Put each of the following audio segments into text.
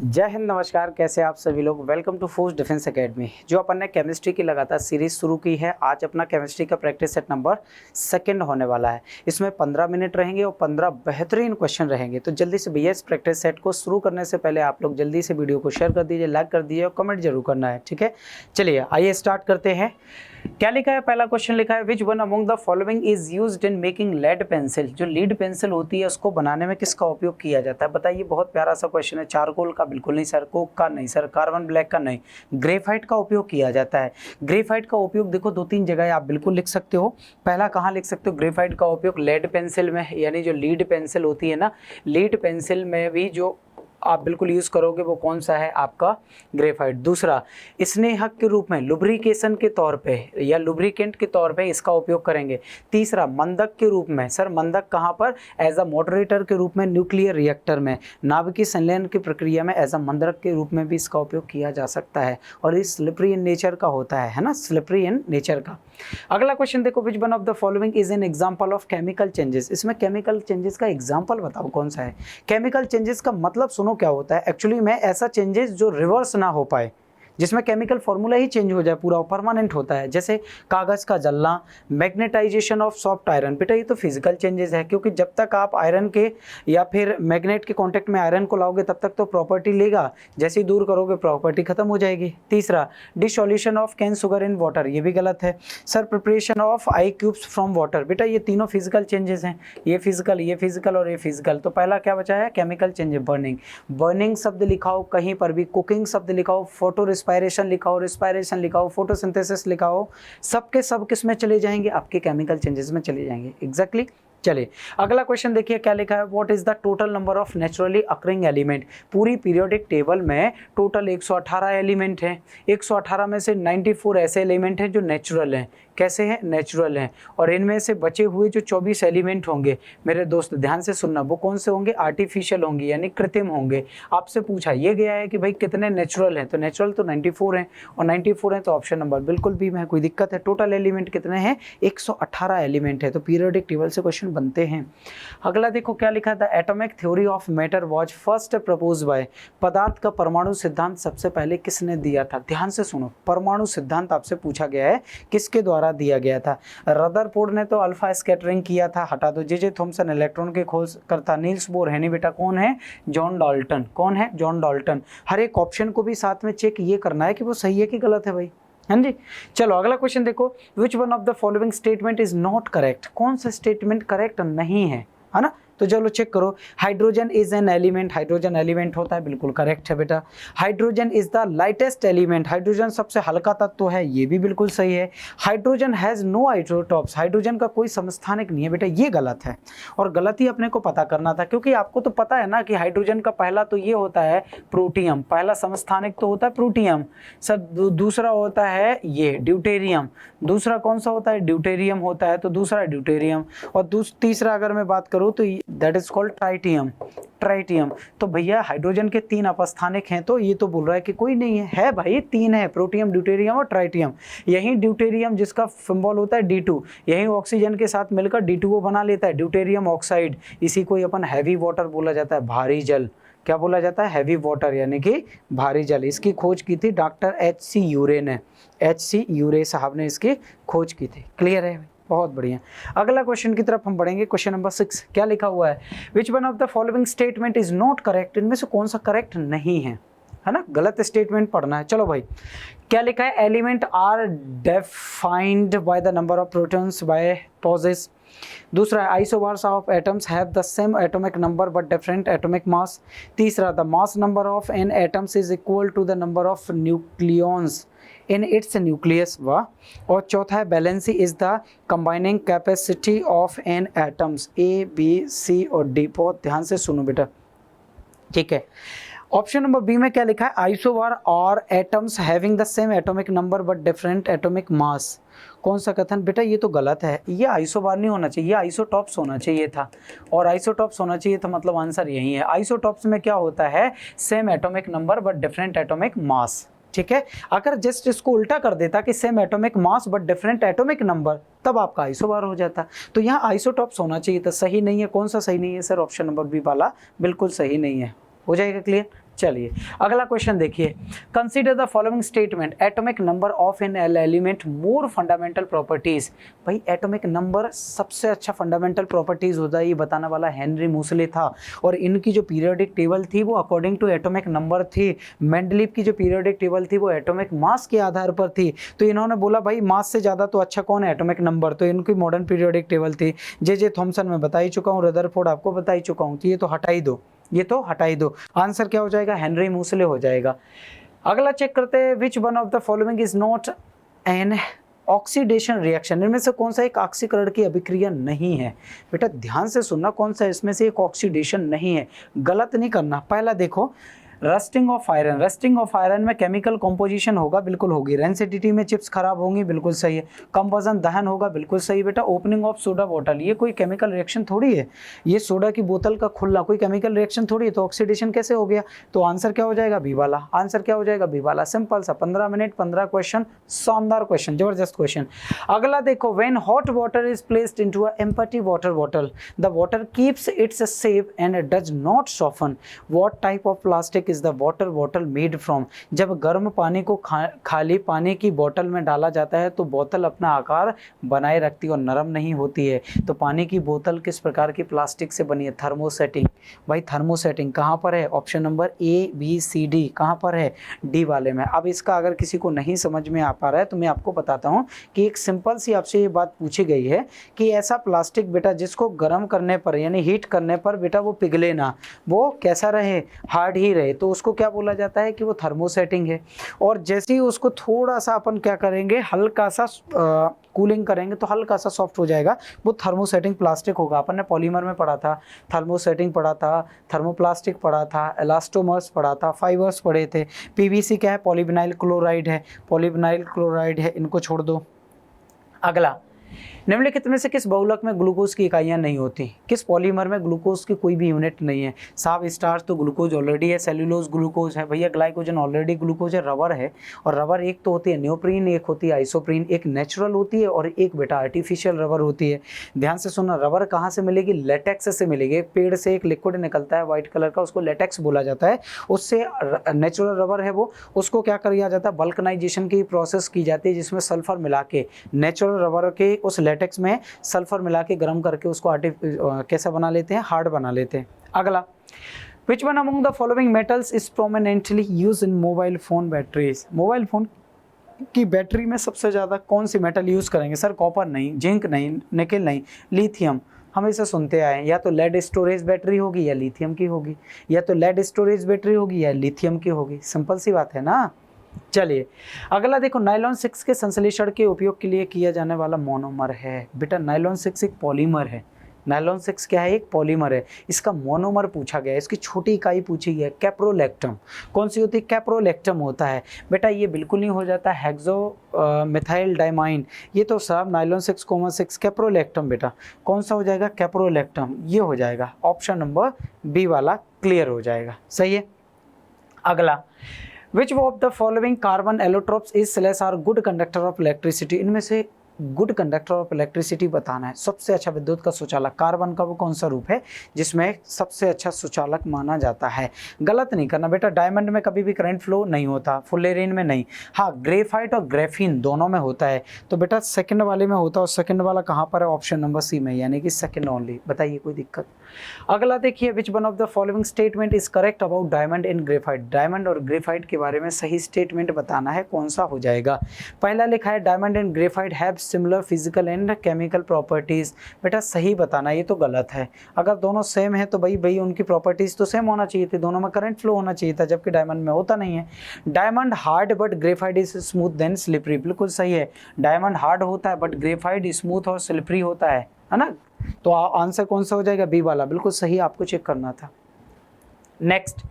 जय हिंद, नमस्कार। कैसे आप सभी लोग। Welcome to force defence academy. जो अपन ने केमिस्ट्री की लगातार सीरीज शुरू की है, आज अपना केमिस्ट्री का प्रैक्टिस सेट नंबर 2 होने वाला है। इसमें 15 मिनट रहेंगे और 15 बेहतरीन क्वेश्चन रहेंगे। तो जल्दी से भैया इस प्रैक्टिस सेट को शुरू करने से पहले आप लोग जल्दी से वीडियो को शेयर कर दीजिए, लाइक कर दीजिए और कमेंट जरूर करना है, ठीक है। चलिए आइए स्टार्ट करते हैं। क्या लिखा है, पहला क्वेश्चन लिखा है, which one among the following is used in making lead pencil. जो लीड पेंसिल होती है उसको बनाने में किसका उपयोग किया जाता है, बताइए। बहुत प्यारा सा क्वेश्चन है। चारकोल का बिल्कुल नहीं सर, कोक का नहीं सर, कार्बन ब्लैक का नहीं, ग्रेफाइट का उपयोग किया जाता है। ग्रेफाइट का उपयोग देखो 2-3 जगह आप बिल्कुल लिख सकते हो। पहला कहाँ लिख सकते हो, ग्रेफाइट का उपयोग लेड पेंसिल में, यानी जो लीड पेंसिल होती है ना, लीड पेंसिल में भी जो आप बिल्कुल यूज़ करोगे वो कौन सा है, आपका ग्रेफाइट। दूसरा, स्नेहक के रूप में, लुब्रिकेशन के तौर पे या लुब्रिकेंट के तौर पे इसका उपयोग करेंगे। तीसरा, मंदक के रूप में, सर मंदक कहाँ पर, एज अ मॉडरेटर के रूप में न्यूक्लियर रिएक्टर में, नाभिकीय संलयन की प्रक्रिया में एज अ मंदक के रूप में भी इसका उपयोग किया जा सकता है। और ये स्लिपरी इन नेचर का होता है ना, स्लिपरी इन नेचर का। अगला क्वेश्चन देखो, which one of the following is an example of chemical changes. इसमें केमिकल चेंजेस का एग्जांपल बताओ कौन सा है। केमिकल चेंजेस का मतलब सुनो क्या होता है एक्चुअली में, ऐसा चेंजेस जो रिवर्स ना हो पाए, जिसमें केमिकल फॉर्मूला ही चेंज हो जाए, पूरा परमानेंट होता है। जैसे कागज का जलना, मैग्नेटाइजेशन ऑफ सॉफ्ट आयरन। बेटा ये तो फिजिकल चेंजेस है, क्योंकि जब तक आप आयरन के या फिर मैग्नेट के कांटेक्ट में आयरन को लाओगे तब तक तो प्रॉपर्टी लेगा, जैसे ही दूर करोगे प्रॉपर्टी खत्म हो जाएगी। तीसरा, dissolution of cane sugar in water, ये भी गलत है। Sir, preparation of I cubes from water. बेटा ये तीनों फिजिकल चेंजेस हैं, ये फिजिकल और ये फिजिकल। तो पहला क्या बचा है, केमिकल चेंज। बर्निंग शब्द लिखाओ कहीं पर भी, कुकिंग शब्द लिखाओ, फोटो रिस्पायरेशन लिखाओ, रिस्पायरेशन लिखाओ, फोटोसिंथेसिस लिखाओ, सबके सब किस में चले जाएंगे, आपके केमिकल चेंजेस में चले जाएंगे। एग्जैक्टली। चलिए अगला क्वेश्चन देखिए क्या लिखा है, what is the total number of naturally occurring element. पूरी पीरियोडिक टेबल में टोटल 118 एलिमेंट हैं। 118 में से 94 ऐसे एलिमेंट हैं जो नेचुरल हैं। कैसे हैं, नेचुरल हैं। और इनमें से बचे हुए जो 24 एलिमेंट होंगे, मेरे दोस्त ध्यान से सुनना, वो कौन से होंगे, आर्टिफिशियल होंगे, यानी कृत्रिम होंगे। आपसे पूछा ये गया है कि भाई कितने नेचुरल हैं, तो नेचुरल तो 94 हैं, और 94 हैं तो ऑप्शन नंबर बिल्कुल भी में कोई दिक्कत है। टोटल एलिमेंट कितने हैं, 118 एलिमेंट है। तो पीरियोडिक टेबल से क्वेश्चन बनते हैं। अगला देखो क्या लिखा था, atomic theory of matter was first propose by. पदार्थ का परमाणु सिद्धांत सबसे पहले किसने दिया था। ध्यान से सुनो, परमाणु सिद्धांत आपसे पूछा गया है, किसके द्वारा दिया गया था। रदरफोर्ड ने तो अल्फा स्कैटरिंग किया था, हटा दो। जे थॉमसन इलेक्ट्रॉन के खोज करता। नील्स बोर है नहीं बेटा, कौन है, जॉन डाल्टन। कौन है, जॉन डाल्टन। हर एक ऑप्शन को भी साथ में चेक ये करना है कि वो सही है कि गलत है भाई, हाँ जी। चलो अगला क्वेश्चन देखो, which one of the following statement is not correct. कौन सा स्टेटमेंट करेक्ट नहीं है ना। तो चलो चेक करो, hydrogen is an element. Hydrogen element होता है, बिल्कुल करेक्ट है बेटा। Hydrogen is the lightest element. Hydrogen सबसे हल्का तत्व है, ये भी बिल्कुल सही है। Hydrogen has no isotopes. Hydrogen का कोई समस्थानिक नहीं है बेटा, ये गलत है। और गलत ही अपने को पता करना था, क्योंकि आपको तो पता है ना कि हाइड्रोजन का पहला तो ये होता है प्रोटियम, पहला समस्थानिक तो होता है प्रोटियम सर। दूसरा होता है ये ड्यूटेरियम। दूसरा कौन सा होता है, ड्यूटेरियम होता है, तो दूसरा ड्यूटेरियम। और तीसरा अगर मैं बात करूँ तो that is called tritium. Tritium. तो भैया हाइड्रोजन के 3 अपस्थानिक हैं, तो ये तो बोल रहा है कि कोई नहीं है भाई, 3 है, प्रोटियम, ड्यूटेरियम और ट्राइटियम। यही ड्यूटेरियम जिसका सिंबल होता है D2, यही ऑक्सीजन के साथ मिलकर D2O बना लेता है, ड्यूटेरियम ऑक्साइड। इसी को अपन हैवी वाटर बोला जाता है, भारी जल। क्या बोला जाता है, हैवी वाटर, यानी कि भारी जल। इसकी खोज की थी डॉक्टर HC यूरे ने। HC यूरे साहब ने इसकी खोज की थी। क्लियर है, बहुत बढ़िया। अगला क्वेश्चन की तरफ हम बढ़ेंगे, क्वेश्चन नंबर 6। क्या लिखा हुआ है, which one of the following statement is not correct. इनमें से कौन सा करेक्ट नहीं है ना, गलत स्टेटमेंट पढ़ना है। चलो भाई क्या लिखा है, element are defined by the number of protons by pauses. दूसरा, isobars of atoms have the same atomic number but different atomic mass. तीसरा, the mass number of an atoms is equal to the number of nucleons in its nucleus. वाह। और चौथा है, valency is the combining capacity of an atoms. A, B, C और D। बहुत ध्यान से सुनो बेटा, ठीक है। ऑप्शन नंबर बी में क्या लिखा है, आइसोबार और atoms having the same atomic number but different atomic मास। कौन सा कथन बेटा, ये तो गलत है। ये आइसोबार नहीं होना चाहिए, आइसोटॉप्स होना चाहिए था। और आइसोटॉप्स होना चाहिए था, मतलब आंसर यही है। आइसोटॉप्स में क्या होता है, same atomic number but different atomic मास, ठीक है। अगर जस्ट इसको उल्टा कर देता कि same atomic mass but different atomic number, तब आपका आइसोबार हो जाता। तो यहाँ आइसोटॉप्स होना चाहिए था, सही नहीं है। कौन सा सही नहीं है सर, ऑप्शन नंबर बी वाला बिल्कुल सही नहीं है। हो जाएगा क्लियर। चलिए अगला क्वेश्चन देखिए, consider the following statement, atomic number of an element more fundamental properties. भाई एटॉमिक नंबर सबसे अच्छा फंडामेंटल प्रॉपर्टीज होता है ये बताने वाला हेनरी मूसले था, और इनकी जो पीरियोडिक टेबल थी वो अकॉर्डिंग टू एटॉमिक नंबर थी। मेंडलीव की जो पीरियोडिक टेबल थी वो एटॉमिक मास के आधार पर थी, तो इन्होंने बोला भाई मास से ज़्यादा तो अच्छा कौन है, एटॉमिक नंबर, तो इनकी मॉडर्न पीरियोडिक टेबल थी। जे थॉमसन मैं बता ही चुका हूँ, रदरफोर्ड आपको बता ही चुका हूँ, तो ये तो हटा ही दो, ये तो हटा ही दो। आंसर क्या हो जाएगा, हेनरी मूसले हो जाएगा। अगला चेक करते हैं, which one of the following is not an oxidation reaction, इनमें से कौन सा एक ऑक्सीकरण की अभिक्रिया नहीं है। बेटा ध्यान से सुनना, कौन सा इसमें से एक ऑक्सीडेशन नहीं है, गलत नहीं करना। पहला देखो, rusting of iron, rusting of iron में केमिकल कंपोजिशन होगा, बिल्कुल होगी। रेंसिडिटी में चिप्स खराब होंगी, बिल्कुल सही है। कंबसन दहन होगा, बिल्कुल सही बेटा। ओपनिंग ऑफ सोडा बॉटल, ये कोई केमिकल रिएक्शन थोड़ी है, ये सोडा की बोतल का खुलना कोई केमिकल रिएक्शन थोड़ी है, तो ऑक्सीडेशन कैसे हो गया। तो आंसर क्या हो जाएगा, बी वाला। आंसर क्या हो जाएगा, बी वाला। सिंपल सा, 15 मिनट 15 क्वेश्चन, शानदार क्वेश्चन, जबरदस्त क्वेश्चन। अगला देखो, when hot water is placed into a empty water bottle, the water keeps its shape and does not soften, what type of plastic is the water bottle made from. जब गर्म पानी को खाली पानी की बोतल में डाला जाता है तो बोतल अपना आकार बनाए रखती है और नरम नहीं होती है। तो पानी की बोतल किस प्रकार की प्लास्टिक से बनी है, थर्मोसेटिंग। भाई थर्मोसेटिंग कहाँ पर है, option number A B C D, कहाँ पर है, डी वाले में। अब इसका अगर किसी को नहीं समझ में आ पा रहा है तो मैं आपको बताता हूँ कि एक सिंपल सी आपसे ये बात पूछी गई है कि ऐसा प्लास्टिक बेटा जिसको गर्म करने पर यानी हीट करने पर बेटा वो पिघले ना, वो कैसा रहे, हार्ड ही रहे, तो उसको क्या बोला जाता है कि वो थर्मोसेटिंग है। और जैसे ही उसको थोड़ा सा अपन क्या करेंगे, हल्का सा कूलिंग करेंगे तो हल्का सा सॉफ्ट हो जाएगा, वो थर्मोसेटिंग प्लास्टिक होगा। अपन ने पॉलीमर में पढ़ा था, थर्मोसेटिंग पढ़ा था, थर्मोप्लास्टिक पढ़ा था, एलास्टोमर्स पढ़ा था, फाइबर्स पढ़े थे। पीवीसी क्या है, पॉलीविनाइल क्लोराइड है, पॉलीविनाइल क्लोराइड है, इनको छोड़ दो। अगला, निम्नलिखित में से किस बहुलक में ग्लूकोज की इकाइयां नहीं होती, किस पॉलीमर में ग्लूकोज की कोई भी यूनिट नहीं है। साब स्टार्च तो ग्लूकोज ऑलरेडी है, सेल्यूलोज ग्लूकोज है, भैया ग्लाइकोजन ऑलरेडी ग्लूकोज है, रबर है, और रबर एक तो होती है नियोप्रीन, एक होती है आइसोप्रीन, एक नेचुरल होती है और एक बेटा आर्टिफिशियल रबर होती है। ध्यान से सुनना, रबर कहाँ से मिलेगी, लेटेक्स से मिलेगी। एक पेड़ से एक लिक्विड निकलता है व्हाइट कलर का, उसको लेटेक्स बोला जाता है, उससे नेचुरल रबर है वो, उसको क्या किया जाता है, बल्कनाइजेशन की प्रोसेस की जाती है जिसमें सल्फर मिला के नेचुरल रबर के उस लेटेक्स में सल्फर मिला के गर्म करके उसको कैसा बना लेते हैं, हार्ड बना लेते हैं। अगला, विच one among the following metals is prominently use in mobile phone batteries. Mobile phone की बैटरी में सबसे ज़्यादा कौन सी मेटल यूज़ करेंगे सर, कॉपर नहीं, जिंक नहीं, निकेल नहीं, लिथियम। हम इसे सुनते आए हैं, या तो लेड स्टोरेज बैटरी होगी या लिथियम की होगी, या तो लेड स्टोरेज बैटरी होगी या लिथियम की होगी, सिंपल सी बात है ना। चलिए अगला देखो, नायलॉन 6 के संश्लेषण के उपयोग के लिए किया जाने वाला मोनोमर है। बेटा नायलॉन 6 एक पॉलीमर है, नायलॉन 6 क्या है, एक पॉलीमर है। इसका मोनोमर पूछा गया है, इसकी छोटी इकाई पूछी गई है, कैप्रोलेक्टम। कौन सी होती है, कैप्रोलेक्टम होता है। बेटा ये बिल्कुल नहीं हो जाता हेक्सो मिथाइल डाइमाइन, ये तो सब नायलॉन 6,6 कैप्रोलेक्टम। बेटा कौन सा हो जाएगा, कैप्रोलेक्टम, ये हो जाएगा ऑप्शन नंबर बी वाला, क्लियर हो जाएगा, सही है। अगला, Which of the following carbon allotropes is slash are good conductor of electricity? इनमें से गुड कंडक्टर ऑफ इलेक्ट्रिसिटी बताना है। सबसे अच्छा विद्युत का सुचालक कार्बन का वो कौन सा रूप है जिसमें सबसे अच्छा सुचालक माना जाता है। गलत नहीं करना बेटा, डायमंड में कभी भी करंट फ्लो नहीं होता, फुलेरिन में नहीं, हाँ ग्रेफाइट और ग्रेफीन दोनों में होता है। तो बेटा सेकंड वाले में होता है, और सेकंड वाला कहाँ पर है, ऑप्शन नंबर सी में, यानी कि सेकंड ओनली। बताइए कोई दिक्कत। अगला देखिए, which one of the following statement is correct about diamond and graphite. Diamond और ग्रेफाइट के बारे में सही स्टेटमेंट बताना है, कौन सा हो जाएगा। पहला लिखा है diamond and graphite have similar physical and chemical properties. बेटा सही बताना, ये तो गलत है। अगर दोनों सेम है तो भाई उनकी प्रॉपर्टीज तो सेम होना चाहिए थी, दोनों में करंट फ्लो होना चाहिए था, जबकि डायमंड में होता नहीं है। Diamond hard but graphite is smooth then slippery, बिल्कुल सही है। डायमंड हार्ड होता है बट ग्रेफाइट स्मूथ और स्लिपरी होता है ना। तो आंसर कौन सा हो जाएगा, बी वाला, बिल्कुल सही, आपको चेक करना था। Next,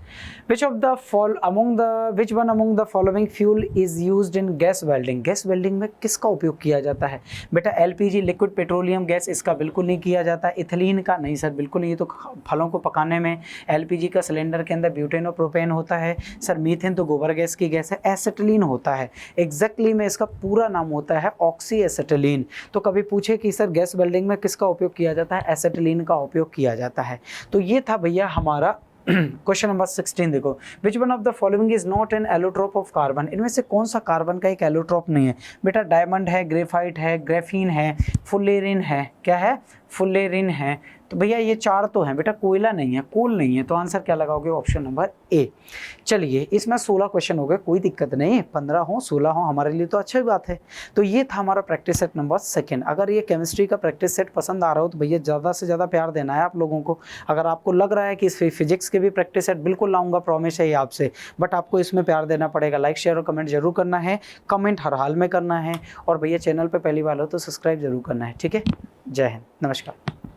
which one among the following fuel is used in gas welding? Gas welding में किसका उपयोग किया जाता है बेटा, एलपीजी लिक्विड पेट्रोलियम गैस, इसका बिल्कुल नहीं किया जाता। इथिलीन का नहीं सर, बिल्कुल नहीं, ये तो फलों को पकाने में। एलपीजी का सिलेंडर के अंदर ब्यूटेन और प्रोपेन होता है सर। मीथेन तो गोबर गैस की गैस है। एसिटिलीन होता है, एग्जैक्टली में इसका पूरा नाम होता है ऑक्सी एसिटिलीन। तो कभी पूछे कि सर गैस वेल्डिंग में किसका उपयोग किया जाता है, एसिटिलीन का उपयोग किया जाता है। तो ये था भैया हमारा क्वेश्चन नंबर 16 देखो, which one of the following is not an allotrope of carbon, इनमें से कौन सा कार्बन का एक एलोट्रोप नहीं है। बेटा डायमंड है, ग्रेफाइट है, ग्रेफीन है, फुलेरिन है, क्या है, फुलेरिन है। तो भैया ये 4 तो हैं बेटा, कोयला नहीं है, कोल नहीं है, तो आंसर क्या लगाओगे, ऑप्शन नंबर ए। चलिए इसमें 16 क्वेश्चन हो गए, कोई दिक्कत नहीं, 15 हो 16 हो हमारे लिए तो अच्छी बात है। तो ये था हमारा प्रैक्टिस सेट नंबर 2। अगर ये केमिस्ट्री का प्रैक्टिस सेट पसंद आ रहा हो तो भैया ज़्यादा से ज़्यादा प्यार देना है आप लोगों को। अगर आपको लग रहा है कि इस फिजिक्स के भी प्रैक्टिस सेट बिल्कुल लाऊंगा, प्रॉमिस है ये आपसे, बट आपको इसमें प्यार देना पड़ेगा। लाइक शेयर और कमेंट जरूर करना है, कमेंट हर हाल में करना है, और भैया चैनल पर पहली बार हो तो सब्सक्राइब जरूर करना है। ठीक है, जय हिंद, नमस्कार।